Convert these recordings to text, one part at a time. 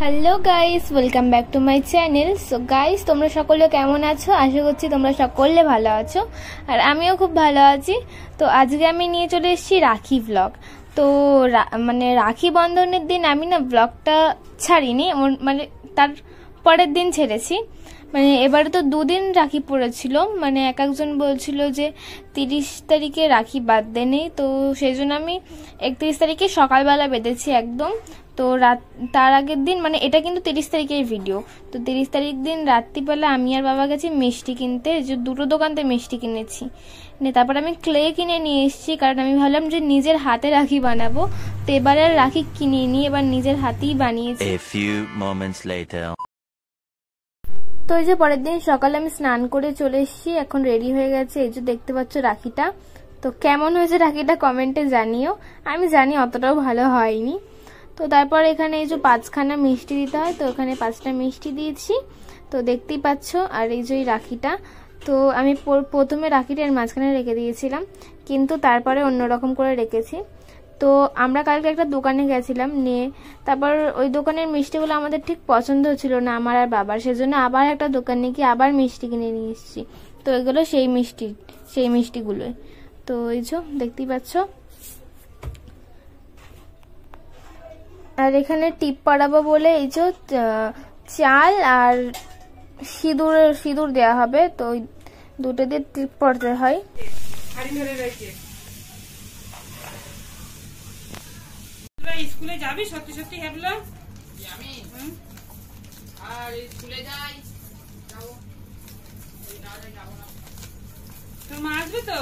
Hello guys, welcome back to my channel. So guys, তোমরা সকলে কেমন আছো? আশা করছি তোমরা সকলে ভালো আছো, আর আমিও খুব ভালো আছি। তো আজকে আমি নিয়ে চলে এসেছি রাখি ব্লগ। তো মানে রাখি বন্ধনের দিন আমি না ব্লগটা ছাড়িনি, মানে তার পরের দিন ছেড়েছি। মানে এবারে তো দুদিন রাখি পড়েছিল, মানে এক একজন বলছিল যে 30 তারিখে রাখি বাঁধতে নেই, তো সেই জন্য আমি 31 তারিখে সকালবেলা বেঁধেছি একদম। তো তার আগের দিন, মানে এটা কিন্তু 30 তারিখের ভিডিও, তো 30 তারিখ দিন রাত্রিবেলা আমি আর বাবা গেছি মিষ্টি কিনতে, যে দুটো দোকান থেকে মিষ্টি কিনেছি। তারপর আমি ক্লে কিনে নিয়ে এসেছি, কারণ আমি ভাবলাম যে নিজের হাতে রাখি বানাবো। তো এবার আর রাখি কিনে নিয়ে এবার নিজের হাতেই বানিয়েছি। তো এই যে পরের দিন সকালে আমি স্নান করে চলে এসেছি, এখন রেডি হয়ে গেছে। এই যে দেখতে পাচ্ছ রাখিটা। তো কেমন হয়েছে রাখিটা কমেন্টে জানিও। আমি জানি অতটাও ভালো হয়নি। তো তারপর এখানে এই যে 5খানা মিষ্টি দিতে হয়, তো এখানে 5টা মিষ্টি দিয়েছি, তো দেখতেই পাচ্ছ। আর এই যে রাখিটা, তো আমি প্রথমে রাখিটার মাঝখানে রেখে দিয়েছিলাম, কিন্তু তারপরে অন্যরকম করে রেখেছি। তো আমরা কালকে একটা দোকানে গেছিলাম নিয়ে, তারপর ওই দোকানের মিষ্টিগুলো আমাদের ঠিক পছন্দ ছিল না আমার আর বাবার, সেজন্য আবার একটা দোকানে গিয়ে আবার মিষ্টি কিনে নিয়ে এসেছি। তো এগুলো সেই মিষ্টিগুলোই। তো এই যে দেখতেই পাচ্ছ। আর এখানে টিপ পরাবো বলে এই যে চাল আর সিঁদুর দেওয়া হবে, তো ওই দুটো দিয়ে টিপ পড়তে হয়। স্কুলে যাবি সত্যি সত্যি হেবলো? আমি আর স্কুলে যাই, যাবো না। তোর মা আসবে তো?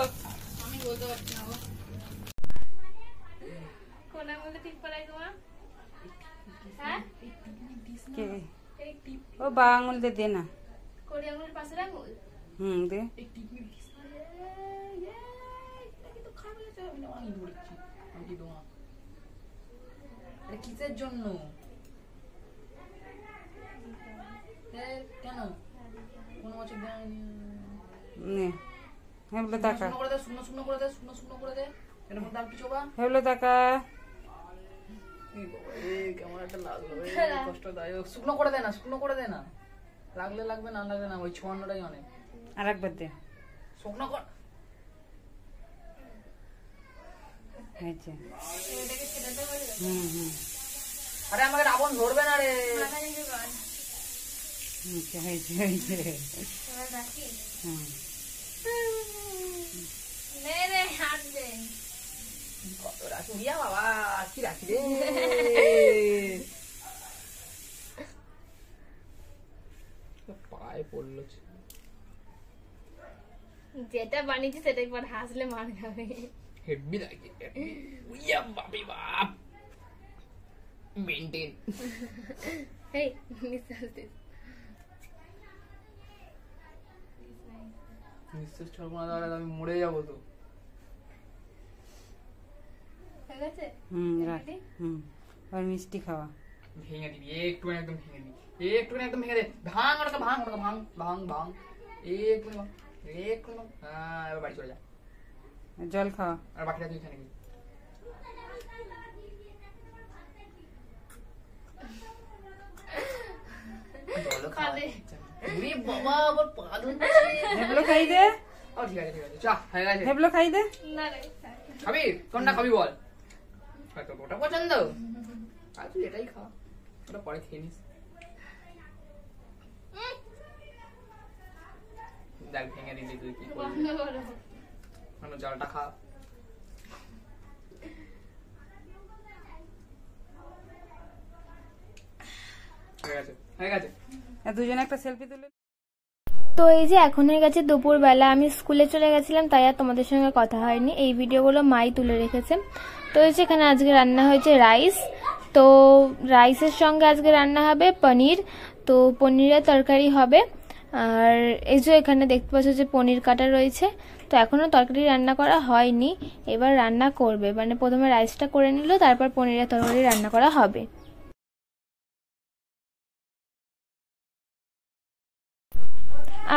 আমি বলতে পারছি না। কোন আঙুলে টিপ পরাই তোমার? হ্যাঁ, ও বা আঙুল দে না। কোন আঙুলের পাশের আঙুল? দে। কিসের জন্য? কেন কোনো বছর শুকনো করে দে এর মধ্যে আর কিছু বা হেবলো টাকা কেমন একটা লাগলো, কষ্টদায়ক। শুকনো করে দে না, লাগলে লাগবে, না লাগবে না, ওই 56টাই অনেক। আর একবার দে, শুকনো কর। আরে আমাকে রাবণ ধরবে না রে। কত রাখি বাবা, কি রাখি রে। পায়ে পড়লো, যেটা বানিয়েছি সেটাই পর হাসলে মার খাবে। হেভি লাগে, উইয়া বাপি বাপ মেইনটেইন। এই নিশ্বাস ছাড়বো না, তাহলে আমি মরে যাবো। তো ঠিক আছে, আর মিষ্টি খাওয়া ভেঙে দিবি একটু, একদম ভেঙে দিবি একটু, একদম ভেঙে দে। ভাঙ ওটাকে, ভাঙ একটু, হ্যাঁ এবার বাড়ি চলে যা, জল খাওয়া। আর বাকিটা তুই এখানে খাই দে। ঠিক আছে চা, হয়ে গেছে। হেবলো খাই দে। খাবি কোনটা খাবি বল? হয়তো ওটা পছন্দ, আর তুই এটাই খা, ওটা পরে খেয়ে নিস। দেখ ভেঙে দিলি তুই, কি করবি? জলটা খা। হয়ে গেছে। দুজনে একটা সেলফি তুলে। তো এই যে এখন হয়ে গেছে দুপুরবেলা, আমি স্কুলে চলে গেছিলাম, তাই আর তোমাদের সঙ্গে কথা হয়নি। এই ভিডিওগুলো মাই তুলে রেখেছে। তো এই যে এখানে আজকে রান্না হয়েছে রাইস, তো রাইসের সঙ্গে আজকে রান্না হবে পনির, তো পনিরের তরকারি হবে। আর এই যে এখানে দেখতে পাচ্ছ যে পনির কাটা রয়েছে, তো এখনো তরকারি রান্না করা হয়নি, এবার রান্না করবে, মানে প্রথমে রাইসটা করে নিল, তারপর পনিরের তরকারি রান্না করা হবে।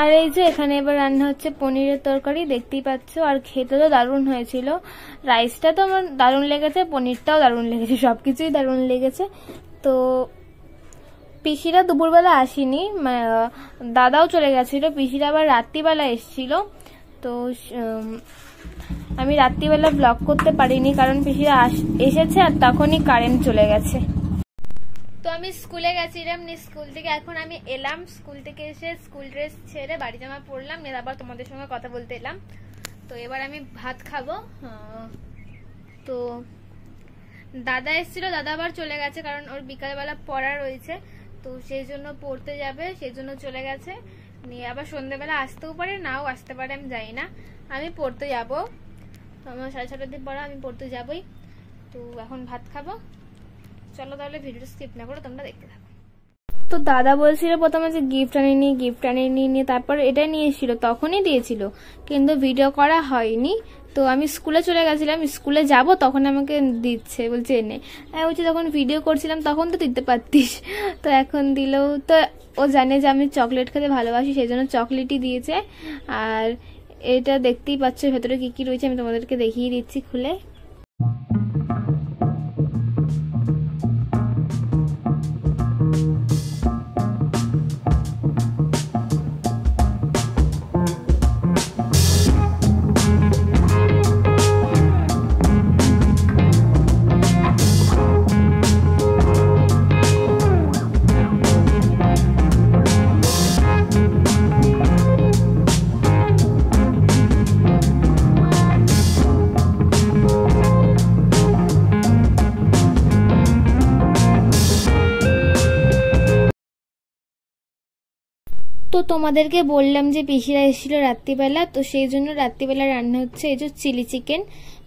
আর এই যে এখানে এবার রান্না হচ্ছে পনিরের তরকারি, দেখতেই পাচ্ছ। আর খেতে তো দারুণ হয়েছিল, রাইসটা তো আমার দারুণ লেগেছে, পনিরটাও দারুণ লেগেছে, সবকিছুই দারুণ লেগেছে। তো পিসিরা দুপুরবেলা আসেনি, দাদাও চলে গেছিল, পিসিরা আবার রাত্রিবেলা এসেছিল। তো আমি রাত্রিবেলা ব্লগ করতে পারিনি কারণ পিসিরা এসেছে আর তখনই কারেন্ট চলে গেছে। তো আমি স্কুলে গেছিলাম, স্কুল থেকে এখন আমি এলাম, স্কুল থেকে এসে স্কুল ড্রেস ছেড়ে বাড়ি জামা পরলাম, নিয়ে আবার তোমাদের সঙ্গে কথা বলতে এলাম। তো এবার আমি ভাত খাবো। তো দাদা এসেছিল, দাদা আবার চলে গেছে কারণ ওর বিকালবেলা পড়া রয়েছে, তো সেই জন্য পড়তে যাবে, সেই জন্য চলে গেছে। নিয়ে আবার সন্ধ্যেবেলা আসতেও পারে, নাও আসতে পারে, আমি জানি না। আমি পড়তে যাব, আমার 6:30টার দিক পড়া, আমি পড়তে যাবই। তো এখন ভাত খাবো, চলো তাহলে ভিডিওটা স্কিপ না করে তোমরা দেখতে থাকো। তো দাদা বলছিল প্রথমে যে গিফট আনিনি নিয়ে তারপর এটা নিয়ে এসেছিল, তখনই দিয়েছিল, কিন্তু ভিডিও করা হয়নি। তো আমি স্কুলে চলে গেছিলাম, স্কুলে যাব তখন আমাকে দিচ্ছে, বলছে এনে। বলছি তখন ভিডিও করছিলাম তখন তো দিতে পারতিস, তো এখন দিলেও তো ও জানে যে আমি চকলেট খেতে ভালোবাসি, সেই জন্য চকলেটই দিয়েছে। আর এটা দেখতেই পাচ্ছ ভেতরে কি কি রয়েছে, আমি তোমাদেরকে দেখিয়ে দিচ্ছি খুলে। তো তোমাদেরকে বললাম যে পিসিরা এসেছিল রাত্রিবেলা, তো সেই জন্য রাত্রিবেলা রান্না হচ্ছে এই যে চিলি চিকেন।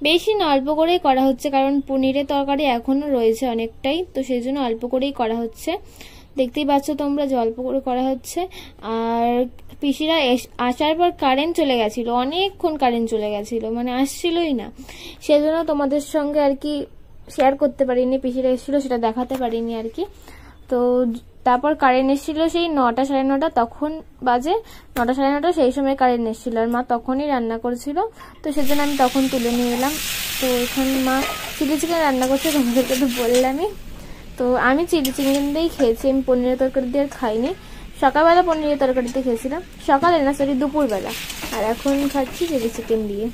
বেশি না, অল্প করেই করা হচ্ছে কারণ পনিরের তরকারি এখনো রয়েছে অনেকটাই, তো সেই জন্য অল্প করেই করা হচ্ছে। দেখতেই পাচ্ছ তোমরা যে অল্প করে করা হচ্ছে। আর পিসিরা আসার পর কারেন্ট চলে গেছিল, অনেকক্ষণ কারেন্ট চলে গেছিল, মানে আসছিলই না, সেজন্য তোমাদের সঙ্গে আর কি শেয়ার করতে পারিনি, পিসিরা এসেছিল সেটা দেখাতে পারিনি আর কি। তো তারপর কারেন্ট এসেছিল সেই 9টা 9:30, তখন বাজে 9টা 9:30, সেই সময় কারেন্ট এসেছিল আর মা তখনই রান্না করছিল, তো সেজন্য আমি তখন তুলে নিয়ে এলাম। তো এখানে মা চিলি চিকেন রান্না করছে, তোমাদেরকে তো বললামই। তো আমি চিলি চিকেন দিয়েই খেয়েছি, আমি পনিরের তরকারি দিয়ে আর খাইনি। সকালবেলা পনিরের তরকারিতে খেয়েছিলাম, সকালে না সরি দুপুরবেলা, আর এখন খাচ্ছি চিলি চিকেন দিয়ে।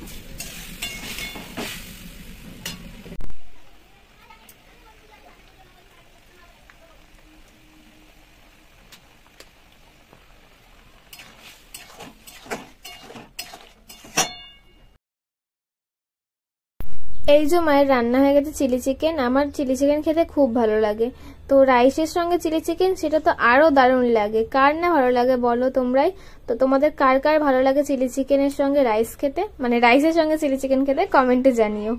এই যে মায়ের রান্না হয়ে গেছে চিলি চিকেন। আমার চিলি চিকেন খেতে খুব ভালো লাগে, তো রাইসের সঙ্গে চিলি চিকেন সেটা তো আরো দারুণ লাগে। কার না ভালো লাগে বলো তোমরাই? তো তোমাদের কার কার ভালো লাগে চিলি চিকেনের সঙ্গে রাইস খেতে, মানে রাইসের সঙ্গে চিলি চিকেন খেতে, কমেন্টে জানিও।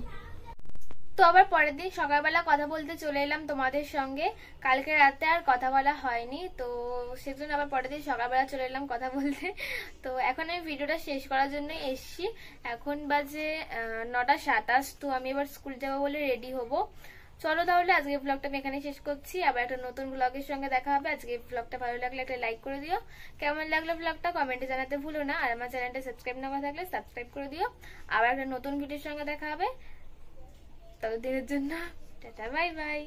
তো আবার পরের দিন সকালবেলা কথা বলতে চলে এলাম তোমাদের সঙ্গে, কালকে রাতে আর কথা বলা হয়নি, তো সেজন্য আবার পরের দিন সকালবেলা চলে এলাম কথা বলতে। তো এখন আমি ভিডিওটা শেষ করার জন্য এসছি, এখন বাজে 9টা 27। তো আমি এবার স্কুল যাবো বলে রেডি হব। চলো তাহলে আজকে ব্লগটা আমি এখানে শেষ করছি, আবার একটা নতুন ব্লগের সঙ্গে দেখা হবে। আজকে ব্লগটা ভালো লাগলে একটা লাইক করে দিও, কেমন লাগলো ব্লগটা কমেন্টে জানাতে ভুলো না, আর আমার চ্যানেলটা সাবস্ক্রাইব না করা থাকলে সাবস্ক্রাইব করে দিও। আবার একটা নতুন ভিডিওর সঙ্গে দেখা হবে, ততদিনের জন্য টাটা বাই বাই।